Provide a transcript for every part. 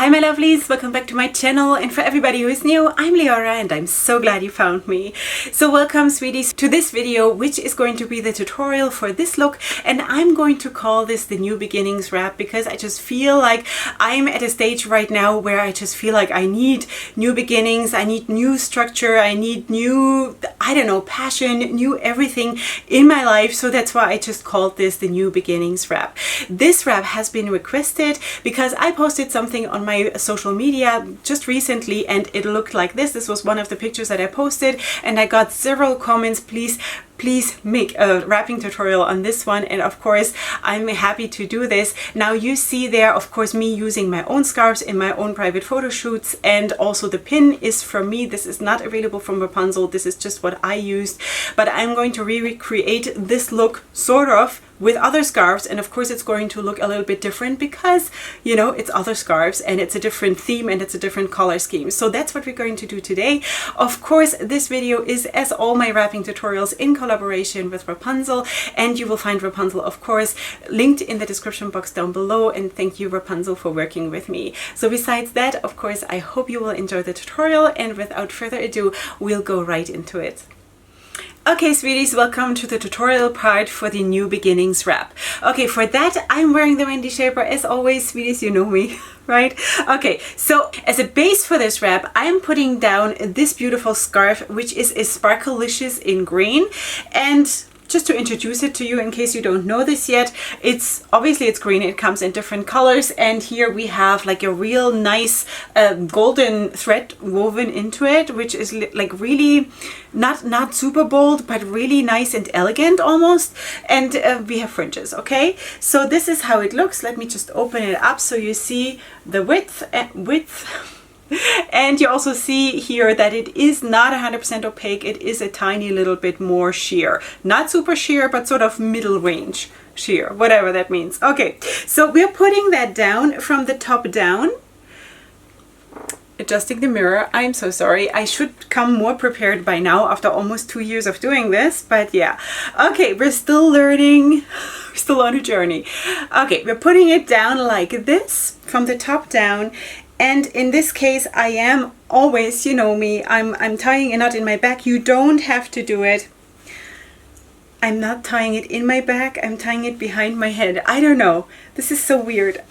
Hi my lovelies, welcome back to my channel, and for everybody who is new, I'm Leorah and I'm so glad you found me. So welcome sweeties to this video, which is going to be the tutorial for this look, and I'm going to call this the New Beginnings wrap because I just feel like I'm at a stage right now where I just feel like I need new beginnings, I need new structure, I need new, I don't know, passion, new everything in my life. So that's why I just called this the New Beginnings wrap. This wrap has been requested because I posted something on my social media just recently and it looked like this. This was one of the pictures that I posted and I got several comments, please make a wrapping tutorial on this one, and of course I'm happy to do this. Now you see there of course me using my own scarves in my own private photo shoots, and also the pin is from me. This is not available from Wrapunzel, this is just what I used, but I'm going to recreate this look sort of with other scarves, and of course it's going to look a little bit different because, you know, it's other scarves and it's a different theme and it's a different color scheme. So that's what we're going to do today. Of course this video is, as all my wrapping tutorials, in collaboration with Wrapunzel, and you will find Wrapunzel of course linked in the description box down below, and thank you Wrapunzel for working with me. So besides that, of course I hope you will enjoy the tutorial, and without further ado we'll go right into it. Okay sweeties, welcome to the tutorial part for the New Beginnings wrap. Okay, for that I'm wearing the Wendy Shaper as always, sweeties, you know me, right? Okay, so as a base for this wrap I'm putting down this beautiful scarf, which is a Sparkalicious in green. And just to introduce it to you in case you don't know this yet, it's obviously it's green, it comes in different colors, and here we have like a real nice golden thread woven into it, which is like really not super bold but really nice and elegant almost, and we have fringes. Okay, so this is how it looks. Let me just open it up so you see the width and you also see here that it is not 100% opaque. It is a tiny little bit more sheer, not super sheer but sort of middle range sheer, whatever that means. Okay, so we're putting that down from the top down. Adjusting the mirror, I'm so sorry, I should come more prepared by now after almost 2 years of doing this, but yeah. Okay, we're still learning, we're still on a journey. Okay, we're putting it down like this from the top down. And in this case I am always, you know me, I'm tying a knot in my back. You don't have to do it. I'm not tying it in my back, I'm tying it behind my head. I don't know, this is so weird.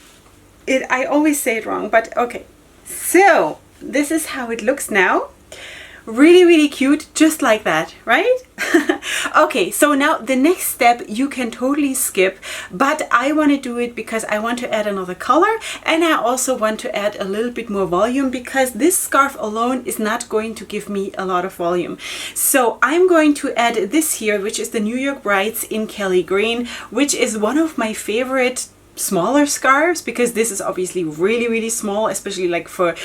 I always say it wrong, but okay. So this is how it looks now. Really cute, just like that, right? Okay, so now the next step you can totally skip, but I want to do it because I want to add another color, and I also want to add a little bit more volume because this scarf alone is not going to give me a lot of volume. So I'm going to add this here, which is the New York Brides in Kelly Green, which is one of my favorite smaller scarves because this is obviously really small, especially like for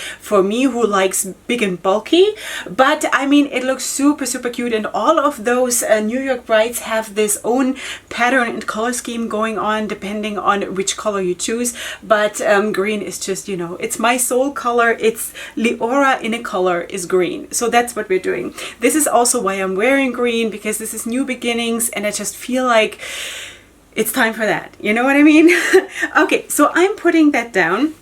me who likes big and bulky, but I mean it looks super cute, and all of those New York Brides have this own pattern and color scheme going on depending on which color you choose, but green is just, you know, it's my soul color. It's Leorah in a color is green, so that's what we're doing. This is also why I'm wearing green, because this is New Beginnings and I just feel like it's time for that, you know what I mean? Okay, so I'm putting that down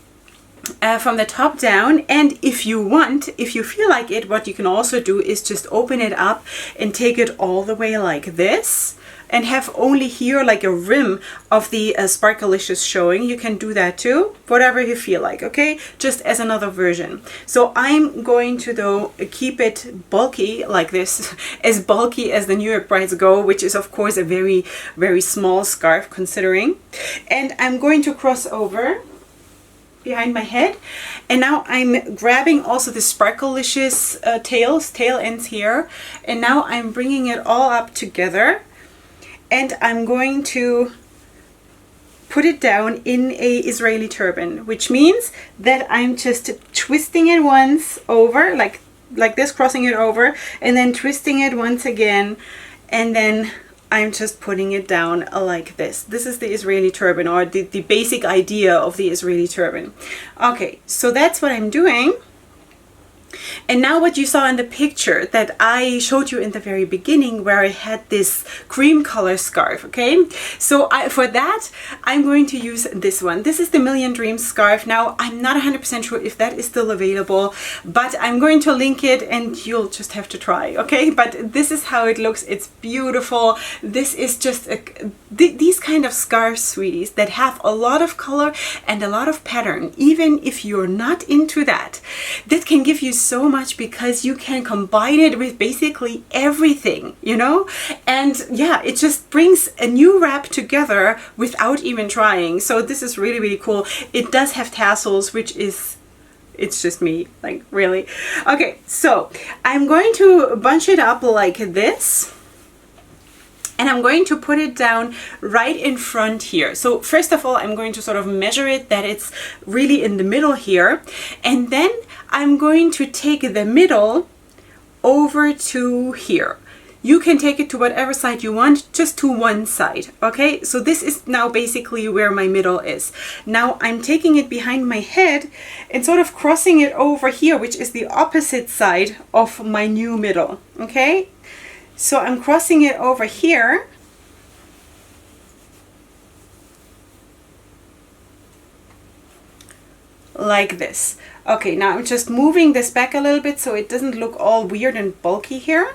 from the top down, and if you want, if you feel like it, what you can also do is just open it up and take it all the way like this and have only here like a rim of the Sparkalicious showing. You can do that too, whatever you feel like, okay? Just as another version. So I'm going to though keep it bulky like this, as bulky as the New York Brides go, which is of course a very small scarf considering. And I'm going to cross over behind my head, and now I'm grabbing also the Sparkalicious tail ends here, and now I'm bringing it all up together. And I'm going to put it down in a Israeli turban, which means that I'm just twisting it once over, like this, crossing it over, and then twisting it once again, and then I'm just putting it down like this. This is the Israeli turban, or the basic idea of the Israeli turban. Okay, so that's what I'm doing. And now what you saw in the picture that I showed you in the very beginning, where I had this cream color scarf, okay? So for that, I'm going to use this one. This is the Million Dreams scarf. Now, I'm not 100% sure if that is still available, but I'm going to link it and you'll just have to try, okay? But this is how it looks. It's beautiful. This is just these kind of scarves, sweeties, that have a lot of color and a lot of pattern. Even if you're not into that, that can give you so much, because you can combine it with basically everything, you know? And yeah, it just brings a new wrap together without even trying. So this is really, really cool. It does have tassels, which is, it's just me, like, really. Okay, so I'm going to bunch it up like this. And I'm going to put it down right in front here. So first of all, I'm going to sort of measure it that it's really in the middle here. And then I'm going to take the middle over to here. You can take it to whatever side you want, just to one side, okay? So this is now basically where my middle is. Now I'm taking it behind my head and sort of crossing it over here, which is the opposite side of my new middle, okay? So I'm crossing it over here. Like this. Okay, now I'm just moving this back a little bit so it doesn't look all weird and bulky here.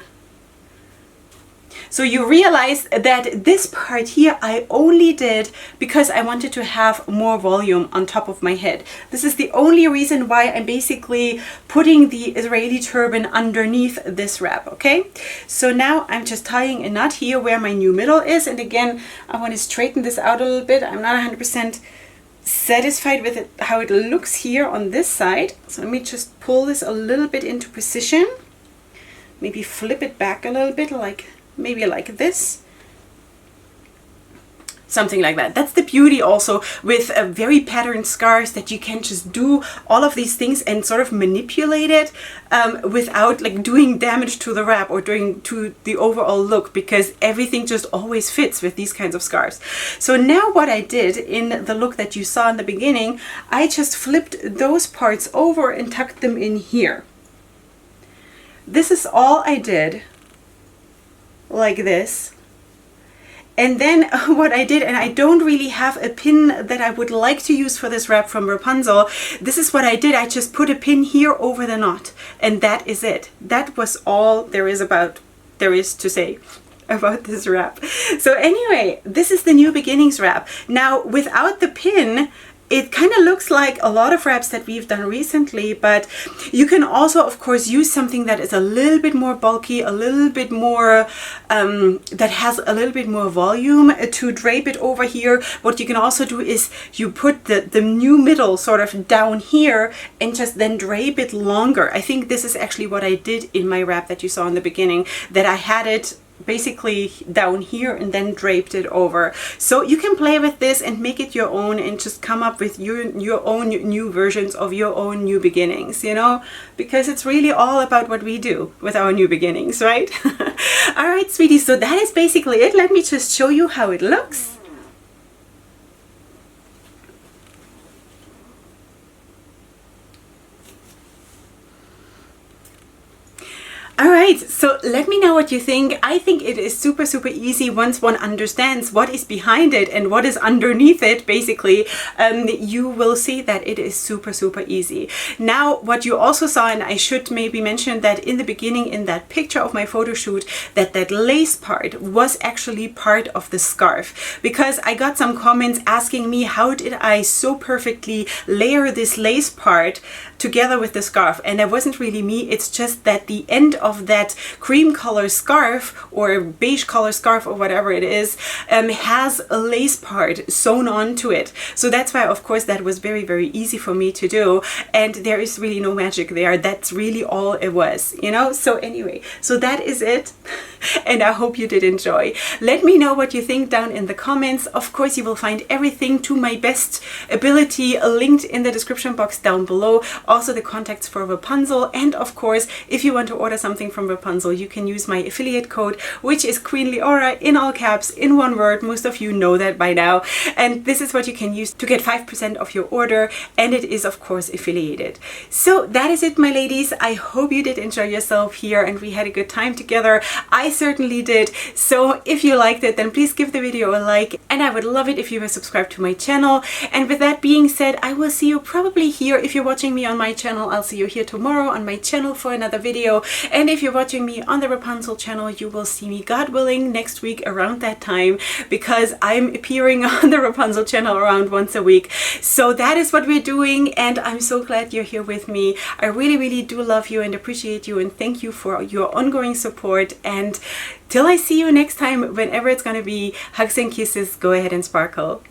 So you realize that this part here I only did because I wanted to have more volume on top of my head. This is the only reason why I'm basically putting the Israeli turban underneath this wrap, okay? So now I'm just tying a knot here where my new middle is. And again, I want to straighten this out a little bit. I'm not 100% satisfied with it, how it looks here on this side. So let me just pull this a little bit into position. Maybe flip it back a little bit, like maybe like this, something like that. That's the beauty also with a very patterned scarves, that you can just do all of these things and sort of manipulate it without like doing damage to the wrap or doing to the overall look, because everything just always fits with these kinds of scarves. So now what I did in the look that you saw in the beginning, I just flipped those parts over and tucked them in here. This is all I did. Like this. And then what I did, and I don't really have a pin that I would like to use for this wrap from Wrapunzel. This is what I did. I just put a pin here over the knot, and that is it. That was all there is to say about this wrap. So anyway, this is the New Beginnings wrap. Now without the pin, it kind of looks like a lot of wraps that we've done recently, but you can also, of course, use something that is a little bit more bulky, a little bit more, that has a little bit more volume to drape it over here. What you can also do is you put the new middle sort of down here and just then drape it longer. I think this is actually what I did in my wrap that you saw in the beginning, that I had it basically down here and then draped it over. So you can play with this and make it your own and just come up with your own new versions of your own new beginnings, you know, because it's really all about what we do with our new beginnings, right? All right, sweeties, so that is basically it. Let me just show you how it looks. All right, so let me know what you think. I think it is super, super easy once one understands what is behind it and what is underneath it, basically. You will see that it is super, super easy. Now, what you also saw, and I should maybe mention that in the beginning in that picture of my photo shoot, that lace part was actually part of the scarf, because I got some comments asking me how did I so perfectly layer this lace part together with the scarf, and that wasn't really me. It's just that the end of that cream color scarf or beige color scarf or whatever it is has a lace part sewn onto it. So that's why, of course, that was very, very easy for me to do, and there is really no magic there. That's really all it was, you know. So anyway, so that is it. And I hope you did enjoy. Let me know what you think down in the comments. Of course, you will find everything to my best ability linked in the description box down below. Also the contacts for Wrapunzel. And of course, if you want to order something from Wrapunzel, you can use my affiliate code, which is Queen Leorah in all caps, in one word. Most of you know that by now. And this is what you can use to get 5% of your order, and it is of course affiliated. So that is it, my ladies. I hope you did enjoy yourself here and we had a good time together. I certainly did. So if you liked it, then please give the video a like, and I would love it if you were subscribed to my channel. And with that being said, I will see you probably here. If you're watching me on my channel, I'll see you here tomorrow on my channel for another video. And if you're watching me on the Wrapunzel channel, you will see me, God willing, next week around that time, because I'm appearing on the Wrapunzel channel around once a week. So that is what we're doing, and I'm so glad you're here with me. I really, really do love you and appreciate you, and thank you for your ongoing support. And till I see you next time, whenever it's going to be, hugs and kisses, go ahead and sparkle.